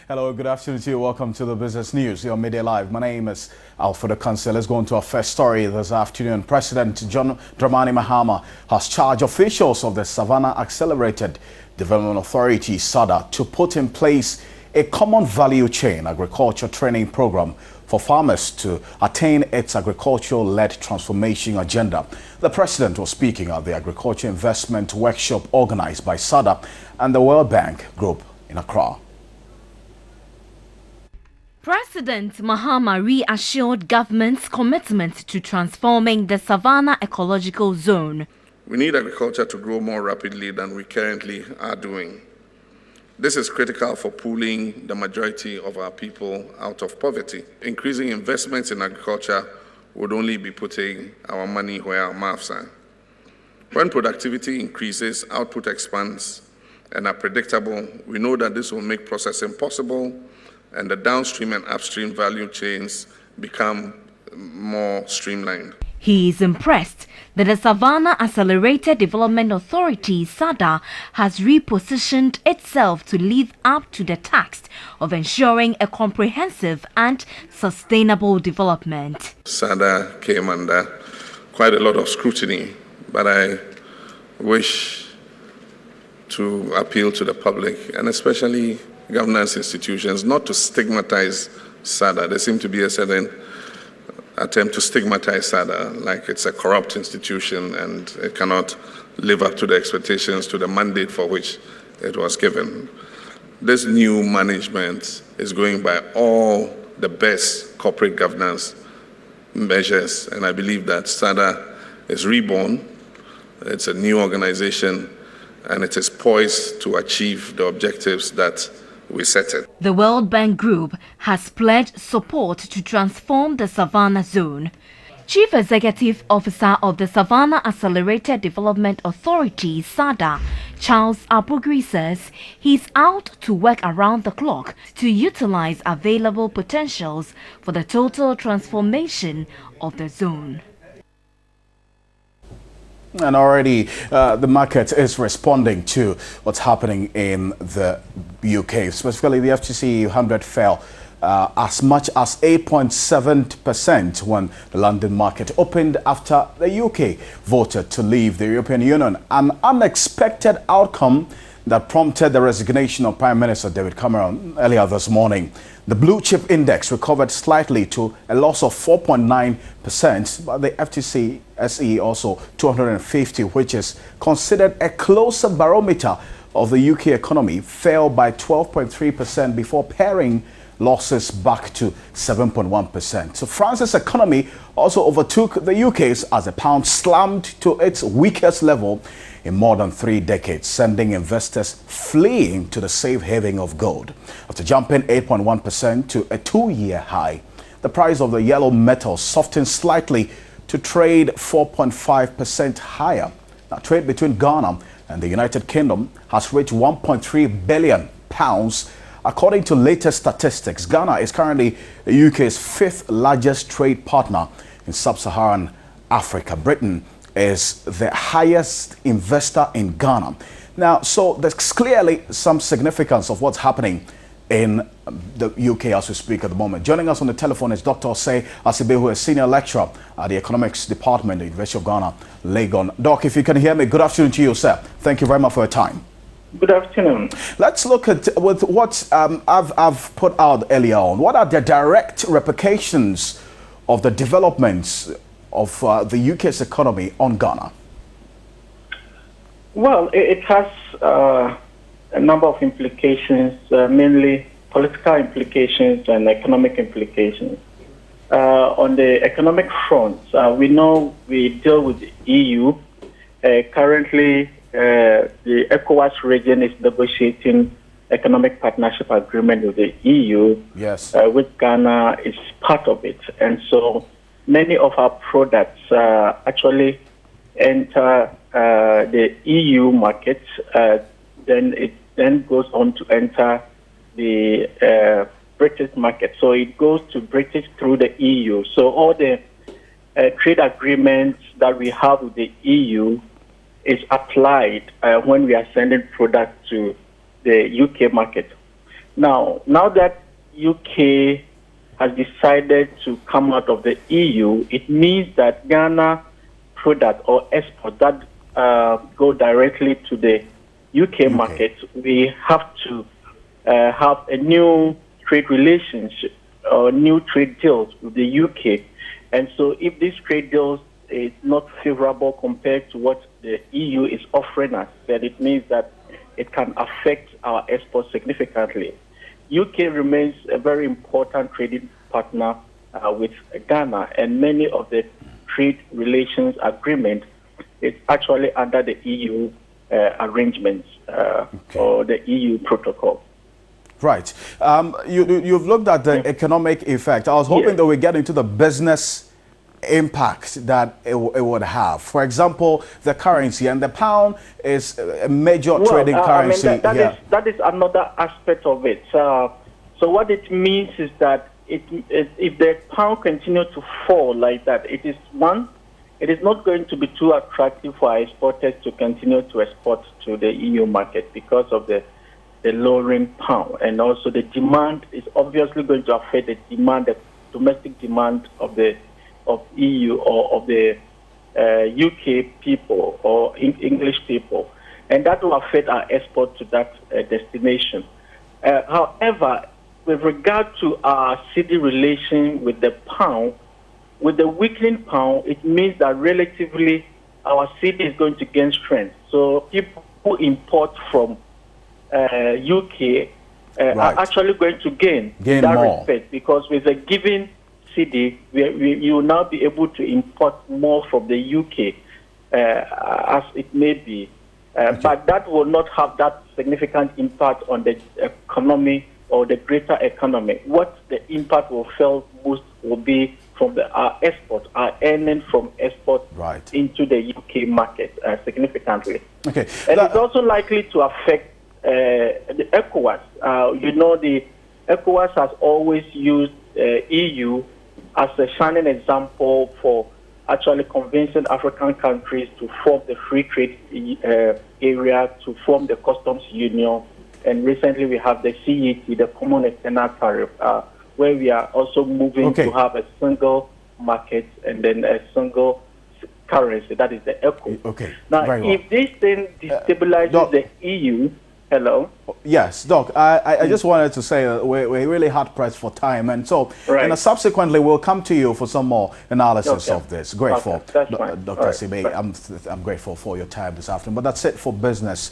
Hello, good afternoon to you. Welcome to the Business News, your Media Live. My name is Alfredo Kanse. Let's go into our first story this afternoon. President John Dramani Mahama has charged officials of the Savannah Accelerated Development Authority, SADA, to put in place a common value chain agriculture training program for farmers to attain its agricultural-led transformation agenda. The president was speaking at the Agriculture Investment Workshop organized by SADA and the World Bank Group in Accra. President Mahama reassured government's commitment to transforming the Savannah ecological zone. We need agriculture to grow more rapidly than we currently are doing. This is critical for pulling the majority of our people out of poverty. Increasing investments in agriculture would only be putting our money where our mouths are. When productivity increases, output expands, and are predictable, we know that this will make processing possible and the downstream and upstream value chains become more streamlined. He is impressed that the Savannah Accelerated Development Authority, SADA, has repositioned itself to live up to the task of ensuring a comprehensive and sustainable development. SADA came under quite a lot of scrutiny, but I wish to appeal to the public and especially governance institutions not to stigmatize SADA. There seems to be a certain attempt to stigmatize SADA like it's a corrupt institution and it cannot live up to the expectations, to the mandate for which it was given. This new management is going by all the best corporate governance measures, and I believe that SADA is reborn. It's a new organization and it is poised to achieve the objectives that we set it. The World Bank Group has pledged support to transform the Savannah zone. Chief Executive Officer of the Savannah Accelerated Development Authority, SADA, Charles Abugri, says he's out to work around the clock to utilize available potentials for the total transformation of the zone. And already the market is responding to what's happening in the UK. Specifically, the FTSE 100 fell as much as 8.7% when the London market opened after the UK voted to leave the European Union. An unexpected outcome that prompted the resignation of Prime Minister David Cameron earlier this morning. The blue chip index recovered slightly to a loss of 4.9%, but the FTSE SE also 250, which is considered a closer barometer of the UK economy, fell by 12.3% before paring losses back to 7.1%. So France's economy also overtook the UK's as the pound slammed to its weakest level in more than 3 decades, sending investors fleeing to the safe haven of gold. After jumping 8.1% to a 2-year high, the price of the yellow metal softened slightly to trade 4.5% higher. Now, trade between Ghana and the United Kingdom has reached £1.3 billion. According to latest statistics, Ghana is currently the UK's 5th largest trade partner in sub-Saharan Africa. Britain is the highest investor in Ghana. Now, so there's clearly some significance of what's happening in the UK as we speak at the moment. Joining us on the telephone is Dr. Osei Asibe, who is Senior Lecturer at the Economics Department at the University of Ghana, Legon. Doc, if you can hear me, good afternoon to you, sir. Thank you very much for your time. Good afternoon. Let's look at with what I've put out earlier on. What are the direct repercussions of the developments of the UK's economy on Ghana? Well, it has a number of implications, mainly political implications and economic implications. On the economic front, we know we deal with the EU. Currently, the ECOWAS region is negotiating economic partnership agreement with the EU, yes, which Ghana is part of it. And so many of our products actually enter the EU market, then it then goes on to enter the British market. So it goes to British through the EU. So all the trade agreements that we have with the EU is applied when we are sending products to the UK market. Now that UK has decided to come out of the EU, it means that Ghana product or export that go directly to the UK market, we have to have a new trade relationship or new trade deals with the UK. And so if these trade deals is not favorable compared to what the EU is offering us, then it means that it can affect our exports significantly. UK remains a very important trading partner with Ghana, and many of the trade relations agreement is actually under the EU arrangements or the EU protocol. Right. You've looked at the economic effect. I was hoping that we get into the business impact that it would have. For example, the currency, and the pound is a major trading currency. I mean, that is another aspect of it. So what it means is that if the pound continues to fall like that, it is not going to be too attractive for our exporters to continue to export to the EU market because of the lowering pound, and also the demand is obviously going to affect the demand, the domestic demand of EU or of the UK people or English people, and that will affect our export to that destination. However, with regard to our cedi relation with the pound, with the weakening pound, it means that relatively our cedi is going to gain strength. So people who import from UK are actually going to gain that more respect, because with a given cedi, you will now be able to import more from the UK as it may be. But that will not have that significant impact on the economy or the greater economy. What the impact will feel most will be from our export, our earning from export into the UK market significantly. Okay. And it's also likely to affect the ECOWAS. The ECOWAS has always used EU as a shining example for actually convincing African countries to form the free trade area, to form the customs union. And recently we have the CET, the Common External Tariff, where we are also moving to have a single market and then a single currency, that is the ECO. Now, if this thing destabilizes the EU, hello? Yes, Doc, I just wanted to say we're really hard pressed for time, and so subsequently we'll come to you for some more analysis of this. Grateful, Dr. Sibe. I'm grateful for your time this afternoon, but that's it for business.